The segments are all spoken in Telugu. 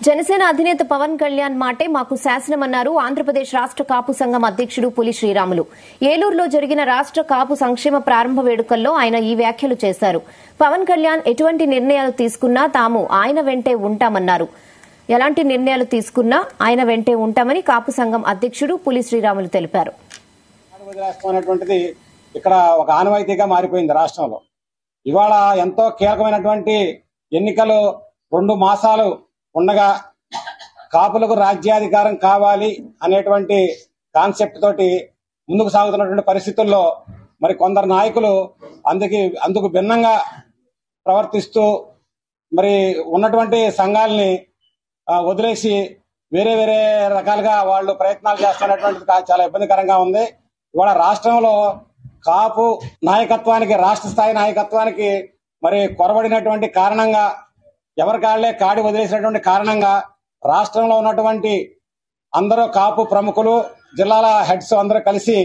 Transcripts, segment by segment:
జనసేన అధినేత పవన్ కళ్యాణ్ మాటే మాకు శాసనమన్నారు ఆంధ్రప్రదేశ్ రాష్ట్ర కాపు సంఘం అధ్యక్షుడు పులి శ్రీరాములు. ఏలూరులో జరిగిన రాష్ట్ర కాపు సంక్షేమ ప్రారంభ వేడుకల్లో ఆయన ఈ వ్యాఖ్యలు చేశారు. పవన్ కళ్యాణ్ ఎటువంటి నిర్ణయాలు తీసుకున్నా తాము ఆయన వెంటే ఉంటామన్నారు. ఎలాంటి నిర్ణయాలు తీసుకున్నా ఆయన వెంటే ఉంటామని కాపు సంఘం అధ్యక్షుడు పులి శ్రీరాములు తెలిపారు. ఇక్కడ ఒక ఆనవాయితీగా మారిపోయింది రాష్ట్రంలో. ఇవాళ ఎంతో కీలకమైనటువంటి ఎన్నికలు 2 మాసాలు ఉండగా కాపులకు రాజ్యాధికారం కావాలి అనేటువంటి కాన్సెప్ట్ తోటి ముందుకు సాగుతున్నటువంటి పరిస్థితుల్లో మరి కొందరు నాయకులు అందుకు భిన్నంగా ప్రవర్తిస్తూ మరి ఉన్నటువంటి సంఘాలని వదిలేసి వేరే వేరే రకాలుగా వాళ్ళు ప్రయత్నాలు చేస్తున్నటువంటిది చాలా ఇబ్బందికరంగా ఉంది. ఇవాళ రాష్ట్రంలో కాపు నాయకత్వానికి, రాష్ట్ర స్థాయి నాయకత్వానికి మరి కొరబడినటువంటి కారణంగా, ఎవరికాళ్లే కాడి వదిలేసినటువంటి కారణంగా రాష్ట్రంలో ఉన్నటువంటి అందరూ కాపు ప్రముఖులు, జిల్లాల హెడ్స్ అందరూ కలిసి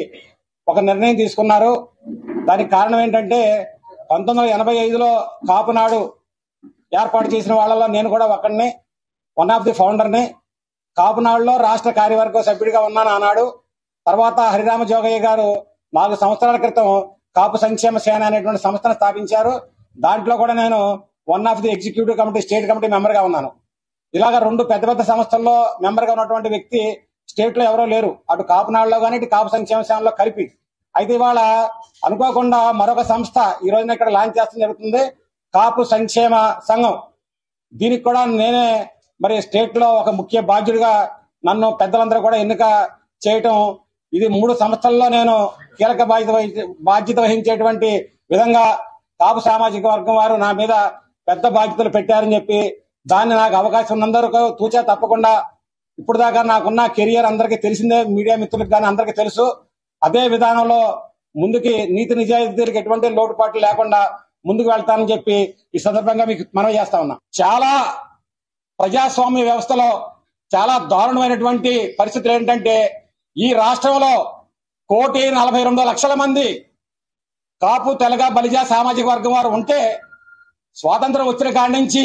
ఒక నిర్ణయం తీసుకున్నారు. దానికి కారణం ఏంటంటే 1985లో కాపునాడు ఏర్పాటు చేసిన వాళ్ళలో నేను కూడా ఒకడిని, వన్ ఆఫ్ ది ఫౌండర్ని. కాపునాడులో రాష్ట్ర కార్యవర్గ సభ్యుడిగా ఉన్నాను ఆనాడు. తర్వాత హరిరామ జోగయ్య గారు 4 సంవత్సరాల క్రితం కాపు సంక్షేమ సేన అనేటువంటి సంస్థను స్థాపించారు. దాంట్లో కూడా నేను one of the executive committee, state committee member గా ఉన్నాను. ఇలాగ 2 పెద్ద పెద్ద సంస్థల్లో మెంబర్ గా ఉన్నటువంటి వ్యక్తి స్టేట్ లో ఎవరో లేరు, అటు కాపునాడులో కానీ ఇటు కాపు సంక్షేమ సేనలో కలిపి. అయితే ఇవాళ అనుకోకుండా మరొక సంస్థ ఈ రోజున ఇక్కడ లాంచ్ చేస్తూ జరుగుతుంది, కాపు సంక్షేమ సంఘం. దీనికి కూడా నేనే మరి స్టేట్ లో ఒక ముఖ్య బాధ్యుడిగా నన్ను పెద్దలందరూ కూడా ఎన్నిక చేయటం, ఇది 3 సంస్థల్లో నేను కీలక బాధ్యత వహించేటువంటి విధంగా కాపు సామాజిక వర్గం వారు నా మీద పెద్ద బాధ్యతలు పెట్టారని చెప్పి, దాన్ని నాకు అవకాశం ఉన్నందరూ తూచా తప్పకుండా ఇప్పుడు దాకా నాకున్న కెరియర్ అందరికీ తెలిసిందే, మీడియా మిత్రులకు కానీ అందరికీ తెలుసు. అదే విధానంలో ముందుకి నీతి నిజాయితీలకు ఎటువంటి లోటుపాట్లు లేకుండా ముందుకు వెళ్తానని చెప్పి ఈ సందర్భంగా మీకు మనవి చేస్తా ఉన్నా. చాలా ప్రజాస్వామ్య వ్యవస్థలో చాలా దారుణమైనటువంటి పరిస్థితులు ఏంటంటే, ఈ రాష్ట్రంలో 1,42,00,000 మంది కాపు, తెలగ, బలిజ సామాజిక వర్గం వారు ఉంటే స్వాతంత్రం వచ్చిన కాడి నుంచి